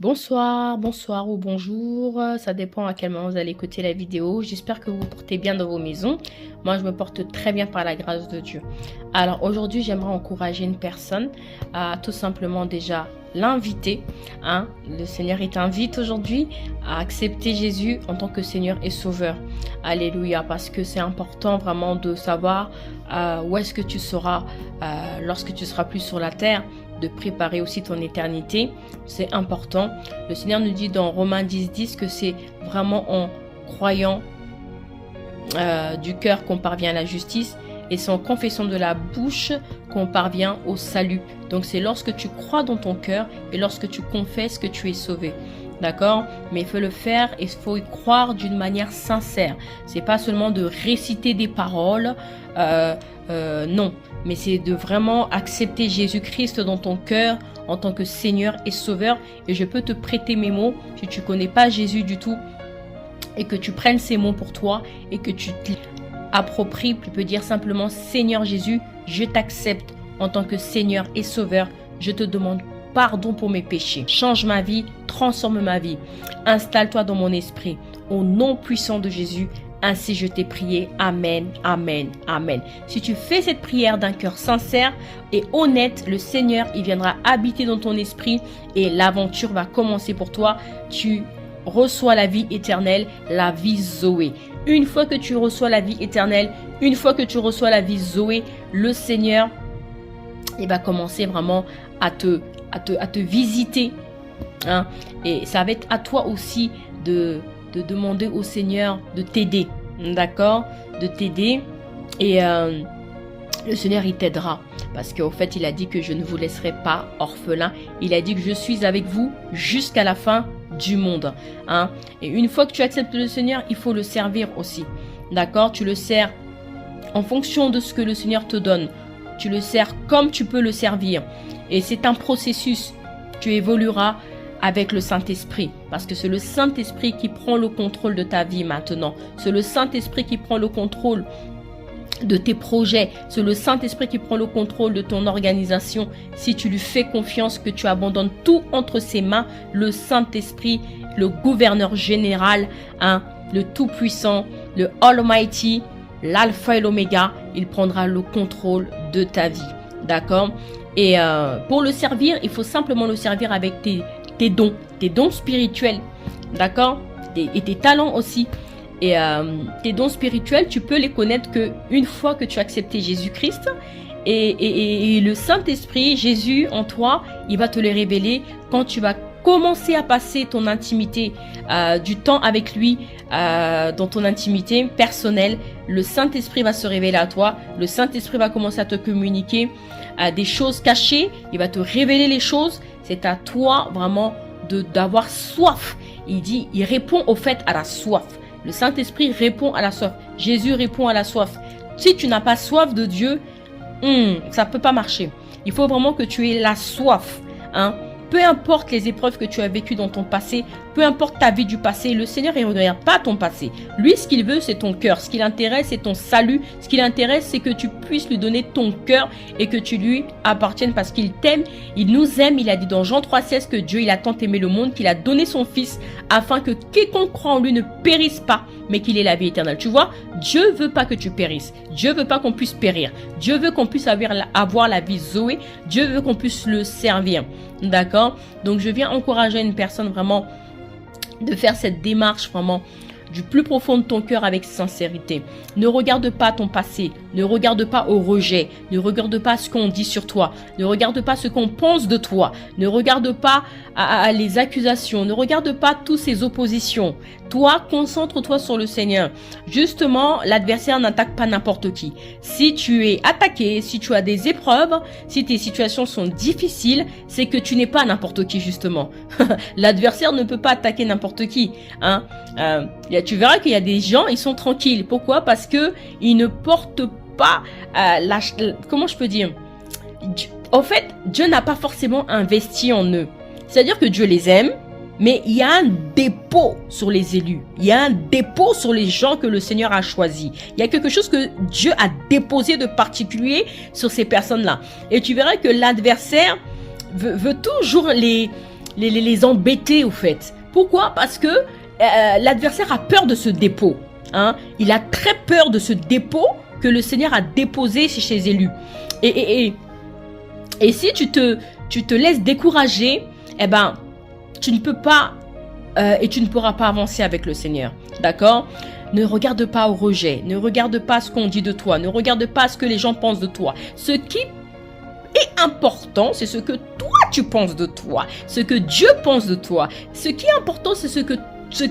Bonsoir, bonsoir ou bonjour, ça dépend à quel moment vous allez écouter la vidéo. J'espère que vous vous portez bien dans vos maisons. Moi, je me porte très bien par la grâce de Dieu. Alors aujourd'hui, j'aimerais encourager une personne à tout simplement déjà l'inviter. Le Seigneur t'invite aujourd'hui à accepter Jésus en tant que Seigneur et Sauveur. Alléluia, parce que c'est important vraiment de savoir où est-ce que tu seras lorsque tu seras plus sur la terre, de préparer aussi ton éternité. C'est important. Le Seigneur nous dit dans Romains 10:10 que c'est vraiment en croyant du cœur qu'on parvient à la justice et c'est en confession de la bouche qu'on parvient au salut. Donc c'est lorsque tu crois dans ton cœur et lorsque tu confesses que tu es sauvé. D'accord? Mais il faut le faire et il faut y croire d'une manière sincère. C'est pas seulement de réciter des paroles, non. Mais c'est de vraiment accepter Jésus-Christ dans ton cœur en tant que Seigneur et Sauveur. Et je peux te prêter mes mots si tu ne connais pas Jésus du tout et que tu prennes ces mots pour toi et que tu t'appropries. Tu peux dire simplement: Seigneur Jésus, je t'accepte en tant que Seigneur et Sauveur. Je te demande pardon pour mes péchés. Change ma vie, transforme ma vie. Installe-toi dans mon esprit. Au nom puissant de Jésus, ainsi je t'ai prié. Amen, amen, amen. Si tu fais cette prière d'un cœur sincère et honnête, le Seigneur, il viendra habiter dans ton esprit et l'aventure va commencer pour toi. Tu reçois la vie éternelle, la vie Zoé. Une fois que tu reçois la vie éternelle, une fois que tu reçois la vie Zoé, le Seigneur, il va commencer vraiment à te visiter. Et ça va être à toi aussi de demander au Seigneur de t'aider, d'accord, de t'aider et le Seigneur il t'aidera parce qu'au fait il a dit que je ne vous laisserai pas orphelin. Il a dit que je suis avec vous jusqu'à la fin du monde, et une fois que tu acceptes le Seigneur, il faut le servir aussi, d'accord. Tu le sers en fonction de ce que le Seigneur te donne, tu le sers comme tu peux le servir et c'est un processus. Tu évolueras avec le Saint-Esprit, parce que c'est le Saint-Esprit qui prend le contrôle de ta vie maintenant. C'est le Saint-Esprit qui prend le contrôle de tes projets. C'est le Saint-Esprit qui prend le contrôle de ton organisation. Si tu lui fais confiance, que tu abandonnes tout entre ses mains, le Saint-Esprit, le gouverneur général, le Tout-Puissant, le Almighty, l'Alpha et l'Oméga, il prendra le contrôle de ta vie. D'accord? Et pour le servir, il faut simplement le servir avec tes dons spirituels, d'accord, et tes talents aussi. Et tes dons spirituels, tu peux les connaître que une fois que tu as accepté Jésus-Christ et le Saint-Esprit, Jésus en toi, il va te les révéler quand tu vas commencer à passer ton intimité, du temps avec lui, dans ton intimité personnelle. Le Saint-Esprit va se révéler à toi, le Saint-Esprit va commencer à te communiquer des choses cachées, il va te révéler les choses. C'est à toi vraiment d'avoir soif. Il dit, il répond au fait à la soif. Le Saint-Esprit répond à la soif. Jésus répond à la soif. Si tu n'as pas soif de Dieu, ça ne peut pas marcher. Il faut vraiment que tu aies la soif. Peu importe les épreuves que tu as vécues dans ton passé, peu importe ta vie du passé, le Seigneur ne regarde pas ton passé. Lui, ce qu'il veut, c'est ton cœur. Ce qui l'intéresse, c'est ton salut. Ce qui l'intéresse, c'est que tu puisses lui donner ton cœur et que tu lui appartiennes parce qu'il t'aime. Il nous aime. Il a dit dans Jean 3,16 que Dieu, il a tant aimé le monde qu'il a donné son Fils afin que quiconque croit en lui ne périsse pas, mais qu'il ait la vie éternelle. Tu vois, Dieu veut pas que tu périsses. Dieu veut pas qu'on puisse périr. Dieu veut qu'on puisse avoir la vie Zoé. Dieu veut qu'on puisse le servir. D'accord? Donc je viens encourager une personne vraiment de faire cette démarche vraiment du plus profond de ton cœur avec sincérité. Ne regarde pas ton passé, ne regarde pas au rejet, ne regarde pas ce qu'on dit sur toi, ne regarde pas ce qu'on pense de toi, ne regarde pas à les accusations, ne regarde pas toutes ces oppositions. Toi, concentre-toi sur le Seigneur. Justement, l'adversaire n'attaque pas n'importe qui. Si tu es attaqué, si tu as des épreuves, si tes situations sont difficiles, c'est que tu n'es pas n'importe qui, justement. L'adversaire ne peut pas attaquer n'importe qui. Tu verras qu'il y a des gens, ils sont tranquilles. Pourquoi? Parce que ils ne portent pas comment je peux dire? En fait, Dieu n'a pas forcément investi en eux. C'est-à-dire que Dieu les aime, mais il y a un dépôt sur les élus. Il y a un dépôt sur les gens que le Seigneur a choisis. Il y a quelque chose que Dieu a déposé de particulier sur ces personnes-là. Et tu verras que l'adversaire veut toujours les embêter au fait. Pourquoi? Parce que l'adversaire a peur de ce dépôt. Hein? Il a très peur de ce dépôt que le Seigneur a déposé chez ses élus. Et si tu te laisses décourager, eh ben, tu ne peux pas et tu ne pourras pas avancer avec le Seigneur. D'accord? Ne regarde pas au rejet. Ne regarde pas ce qu'on dit de toi. Ne regarde pas ce que les gens pensent de toi. Ce qui est important, c'est ce que toi tu penses de toi. Ce que Dieu pense de toi. Ce qui est important, c'est ce que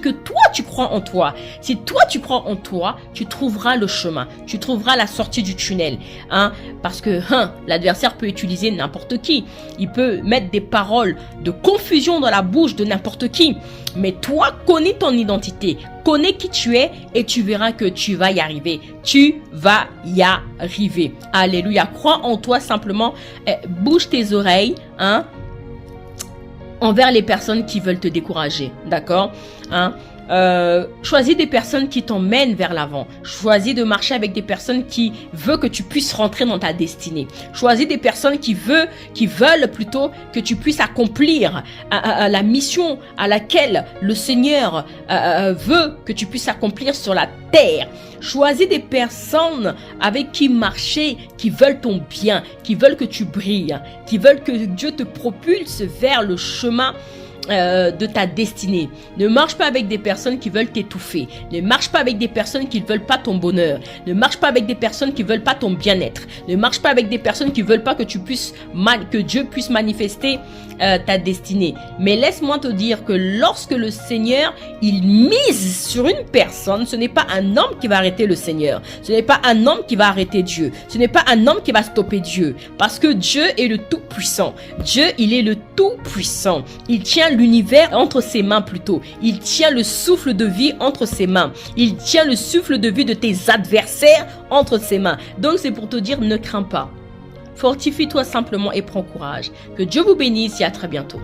toi tu crois en toi. Si toi tu crois en toi, tu trouveras le chemin, tu trouveras la sortie du tunnel, hein, parce que l'adversaire peut utiliser n'importe qui, il peut mettre des paroles de confusion dans la bouche de n'importe qui, mais toi connais ton identité, connais qui tu es et tu verras que tu vas y arriver, tu vas y arriver. Alléluia, crois en toi simplement, bouge tes oreilles, hein, envers les personnes qui veulent te décourager, d'accord, hein? Choisis des personnes qui t'emmènent vers l'avant. Choisis de marcher avec des personnes qui veulent que tu puisses rentrer dans ta destinée. Choisis des personnes qui veulent plutôt que tu puisses accomplir la mission à laquelle le Seigneur veut que tu puisses accomplir sur la terre. Choisis des personnes avec qui marcher, qui veulent ton bien, qui veulent que tu brilles, qui veulent que Dieu te propulse vers le chemin de ta destinée. Ne marche pas avec des personnes qui veulent t'étouffer. Ne marche pas avec des personnes qui ne veulent pas ton bonheur. Ne marche pas avec des personnes qui veulent pas ton bien-être. Ne marche pas avec des personnes qui veulent pas que que Dieu puisse manifester ta destinée. Mais laisse-moi te dire que lorsque le Seigneur, il mise sur une personne, ce n'est pas un homme qui va arrêter le Seigneur. Ce n'est pas un homme qui va arrêter Dieu. Ce n'est pas un homme qui va stopper Dieu. Parce que Dieu est le Tout-Puissant. Dieu, il est le Tout-Puissant. Il tient l'univers entre ses mains plutôt. Il tient le souffle de vie entre ses mains. Il tient le souffle de vie de tes adversaires entre ses mains. Donc c'est pour te dire, ne crains pas. Fortifie-toi simplement et prends courage. Que Dieu vous bénisse et à très bientôt.